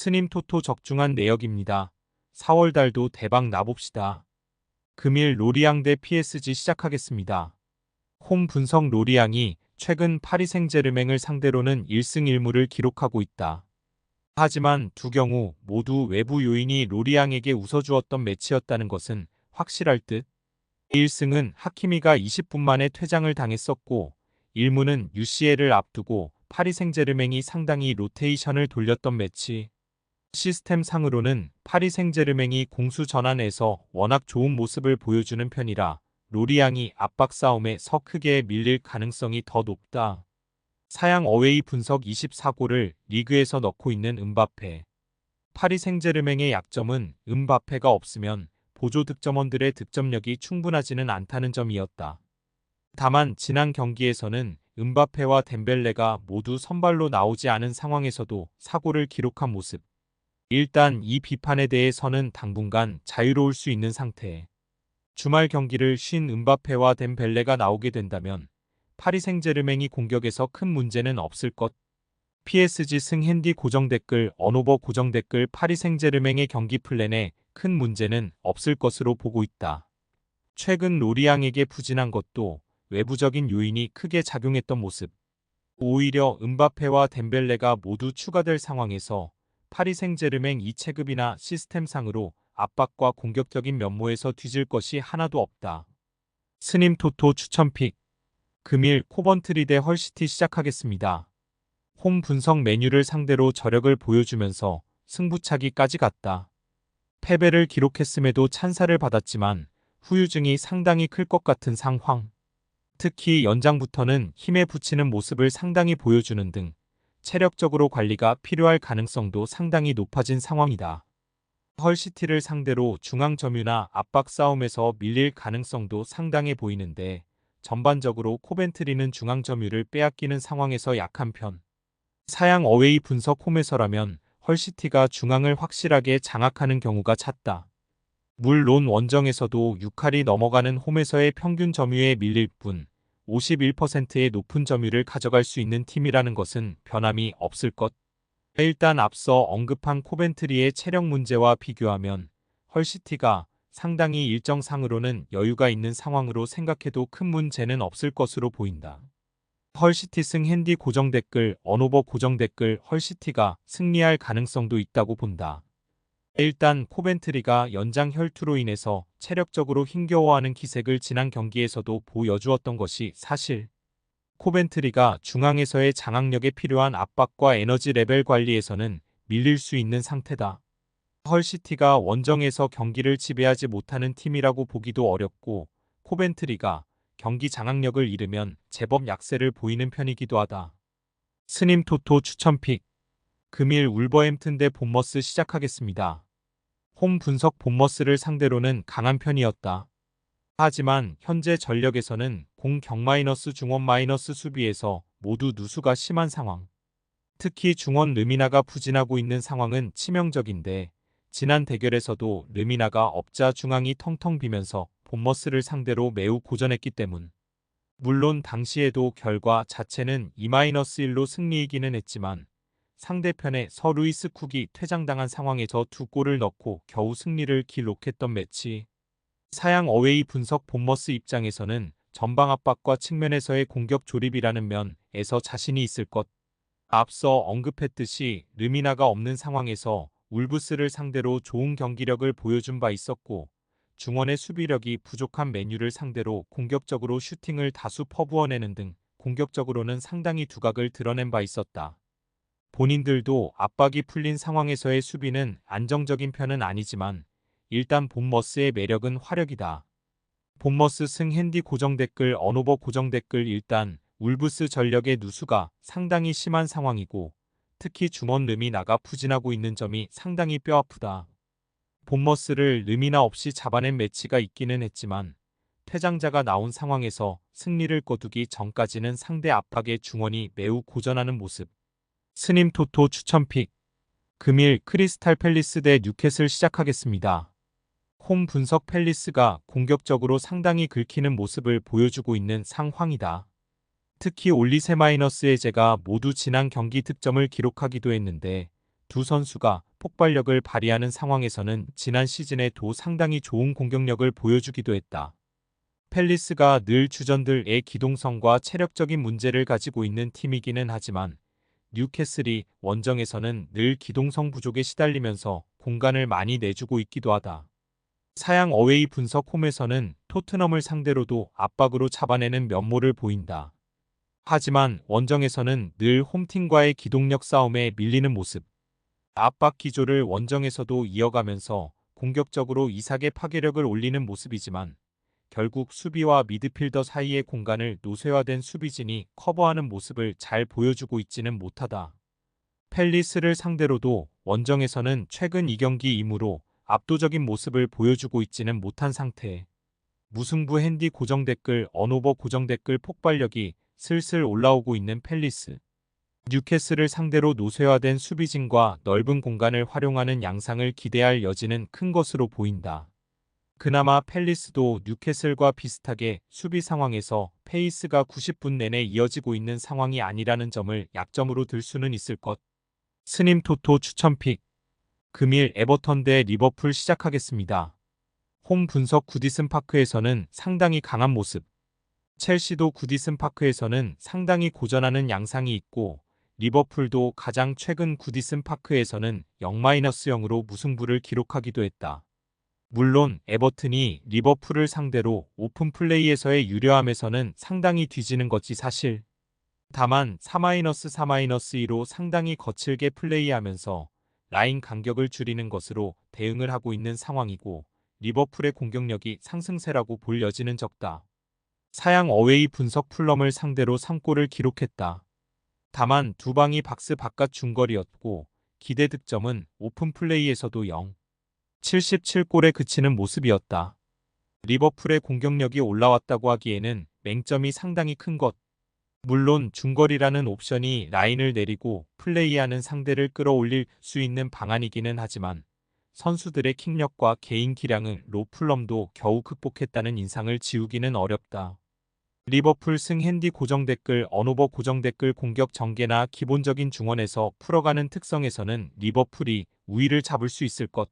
스님 토토 적중한 내역입니다. 4월 달도 대박 나봅시다. 금일 로리앙 대 PSG 시작하겠습니다. 홈 분석 로리앙이 최근 파리 생제르맹을 상대로는 1승 1무를 기록하고 있다. 하지만 두 경우 모두 외부 요인이 로리앙에게 웃어주었던 매치였다는 것은 확실할 듯. 1승은 하키미가 20분 만에 퇴장을 당했었고 1무는 UCL을 앞두고 파리 생제르맹이 상당히 로테이션을 돌렸던 매치. 시스템상으로는 파리 생제르맹이 공수 전환에서 워낙 좋은 모습을 보여주는 편이라 로리앙이 압박 싸움에서 크게 밀릴 가능성이 더 높다. 사양 어웨이 분석 24골을 리그에서 넣고 있는 음바페. 파리 생제르맹의 약점은 음바페가 없으면 보조 득점원들의 득점력이 충분하지는 않다는 점이었다. 다만 지난 경기에서는 음바페와 덴벨레가 모두 선발로 나오지 않은 상황에서도 4골을 기록한 모습. 일단 이 비판에 대해서는 당분간 자유로울 수 있는 상태. 주말 경기를 쉰 음바페와 덴벨레가 나오게 된다면 파리 생제르맹이 공격에서 큰 문제는 없을 것. PSG 승 핸디 고정 댓글 언오버 고정 댓글 파리 생제르맹의 경기 플랜에 큰 문제는 없을 것으로 보고 있다. 최근 로리앙에게 부진한 것도 외부적인 요인이 크게 작용했던 모습. 오히려 음바페와 덴벨레가 모두 추가될 상황에서 파리 생제르맹 2체급이나 시스템상으로 압박과 공격적인 면모에서 뒤질 것이 하나도 없다. 스님 토토 추천픽. 금일 코번트리 대 헐시티 시작하겠습니다. 홈 분석 메뉴를 상대로 저력을 보여주면서 승부차기까지 갔다. 패배를 기록했음에도 찬사를 받았지만 후유증이 상당히 클 것 같은 상황. 특히 연장부터는 힘에 붙이는 모습을 상당히 보여주는 등 체력적으로 관리가 필요할 가능성도 상당히 높아진 상황이다. 헐시티를 상대로 중앙 점유나 압박 싸움에서 밀릴 가능성도 상당해 보이는데 전반적으로 코벤트리는 중앙 점유를 빼앗기는 상황에서 약한 편. 사양 어웨이 분석 홈에서라면 헐시티가 중앙을 확실하게 장악하는 경우가 잦다. 물론 원정에서도 6할이 넘어가는 홈에서의 평균 점유에 밀릴 뿐 51%의 높은 점유율을 가져갈 수 있는 팀이라는 것은 변함이 없을 것. 일단 앞서 언급한 코벤트리의 체력 문제와 비교하면 헐시티가 상당히 일정상으로는 여유가 있는 상황으로 생각해도 큰 문제는 없을 것으로 보인다. 헐시티 승 핸디 고정 댓글 언오버 고정 댓글 헐시티가 승리할 가능성도 있다고 본다. 일단 코벤트리가 연장 혈투로 인해서 체력적으로 힘겨워하는 기색을 지난 경기에서도 보여주었던 것이 사실. 코벤트리가 중앙에서의 장악력에 필요한 압박과 에너지 레벨 관리에서는 밀릴 수 있는 상태다. 헐시티가 원정에서 경기를 지배하지 못하는 팀이라고 보기도 어렵고 코벤트리가 경기 장악력을 잃으면 제법 약세를 보이는 편이기도 하다. 스님 토토 추천픽. 금일 울버햄튼 대 본머스 시작하겠습니다. 홈 분석 본머스를 상대로는 강한 편이었다. 하지만 현재 전력에서는 공격 마이너스 중원 마이너스 수비에서 모두 누수가 심한 상황. 특히 중원 르미나가 부진하고 있는 상황은 치명적인데 지난 대결에서도 르미나가 없자 중앙이 텅텅 비면서 본머스를 상대로 매우 고전했기 때문. 물론 당시에도 결과 자체는 2-1로 승리이기는 했지만 상대편의 루이스 쿡이 퇴장당한 상황에서 2골을 넣고 겨우 승리를 기록했던 매치. 사양 어웨이 분석 본머스 입장에서는 전방 압박과 측면에서의 공격 조립이라는 면에서 자신이 있을 것. 앞서 언급했듯이 르미나가 없는 상황에서 울브스를 상대로 좋은 경기력을 보여준 바 있었고 중원의 수비력이 부족한 맨유를 상대로 공격적으로 슈팅을 다수 퍼부어내는 등 공격적으로는 상당히 두각을 드러낸 바 있었다. 본인들도 압박이 풀린 상황에서의 수비는 안정적인 편은 아니지만 일단 본머스의 매력은 화력이다. 본머스 승 핸디 고정 댓글 언오버 고정 댓글 일단 울브스 전력의 누수가 상당히 심한 상황이고 특히 중원 르미나가 부진하고 있는 점이 상당히 뼈아프다. 본머스를 르미나 없이 잡아낸 매치가 있기는 했지만 퇴장자가 나온 상황에서 승리를 거두기 전까지는 상대 압박의 중원이 매우 고전하는 모습. 스님 토토 추천픽. 금일 크리스탈 팰리스 대 뉴캐슬 시작하겠습니다. 홈 분석 팰리스가 공격적으로 상당히 긁히는 모습을 보여주고 있는 상황이다. 특히 올리세 마이너스의 제가 모두 지난 경기 득점을 기록하기도 했는데 두 선수가 폭발력을 발휘하는 상황에서는 지난 시즌에도 상당히 좋은 공격력을 보여주기도 했다. 팰리스가 늘 주전들의 기동성과 체력적인 문제를 가지고 있는 팀이기는 하지만 뉴캐슬이 원정에서는 늘 기동성 부족에 시달리면서 공간을 많이 내주고 있기도 하다. 사양 어웨이 분석 홈에서는 토트넘을 상대로도 압박으로 잡아내는 면모를 보인다. 하지만 원정에서는 늘 홈팀과의 기동력 싸움에 밀리는 모습. 압박 기조를 원정에서도 이어가면서 공격적으로 이삭의 파괴력을 올리는 모습이지만 결국 수비와 미드필더 사이의 공간을 노쇠화된 수비진이 커버하는 모습을 잘 보여주고 있지는 못하다. 팰리스를 상대로도 원정에서는 최근 2경기이므로 압도적인 모습을 보여주고 있지는 못한 상태. 무승부 핸디 고정 댓글 언오버 고정 댓글 폭발력이 슬슬 올라오고 있는 팰리스. 뉴캐슬을 상대로 노쇠화된 수비진과 넓은 공간을 활용하는 양상을 기대할 여지는 큰 것으로 보인다. 그나마 팰리스도 뉴캐슬과 비슷하게 수비 상황에서 페이스가 90분 내내 이어지고 있는 상황이 아니라는 점을 약점으로 들 수는 있을 것. 스님 토토 추천픽. 금일 에버턴 대 리버풀 시작하겠습니다. 홈 분석 구디슨 파크에서는 상당히 강한 모습. 첼시도 구디슨 파크에서는 상당히 고전하는 양상이 있고 리버풀도 가장 최근 구디슨 파크에서는 0-0으로 무승부를 기록하기도 했다. 물론 에버튼이 리버풀을 상대로 오픈 플레이에서의 유려함에서는 상당히 뒤지는 것이 사실. 다만 4-4-2로 상당히 거칠게 플레이하면서 라인 간격을 줄이는 것으로 대응을 하고 있는 상황이고 리버풀의 공격력이 상승세라고 볼 여지는 적다. 사양 어웨이 분석 풀럼을 상대로 3골을 기록했다. 다만 두 방이 박스 바깥 중거리였고 기대 득점은 오픈 플레이에서도 0.77골에 그치는 모습이었다. 리버풀의 공격력이 올라왔다고 하기에는 맹점이 상당히 큰 것. 물론 중거리라는 옵션이 라인을 내리고 플레이하는 상대를 끌어올릴 수 있는 방안이기는 하지만 선수들의 킥력과 개인 기량을 로플럼도 겨우 극복했다는 인상을 지우기는 어렵다. 리버풀 승 핸디 고정 댓글 언오버 고정 댓글 공격 전개나 기본적인 중원에서 풀어가는 특성에서는 리버풀이 우위를 잡을 수 있을 것.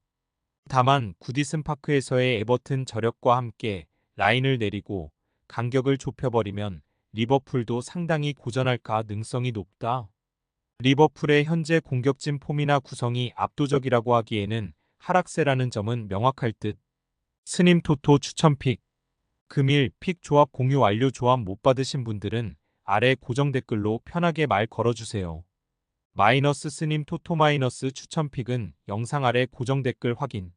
다만 구디슨 파크에서의 에버튼 저력과 함께 라인을 내리고 간격을 좁혀버리면 리버풀도 상당히 고전할 가능성이 높다. 리버풀의 현재 공격진 폼이나 구성이 압도적이라고 하기에는 하락세라는 점은 명확할 듯. 스님 토토 추천픽. 금일 픽 조합 공유 완료. 조합 못 받으신 분들은 아래 고정 댓글로 편하게 말 걸어주세요. 마이너스 스님 토토 마이너스 추천픽은 영상 아래 고정 댓글 확인.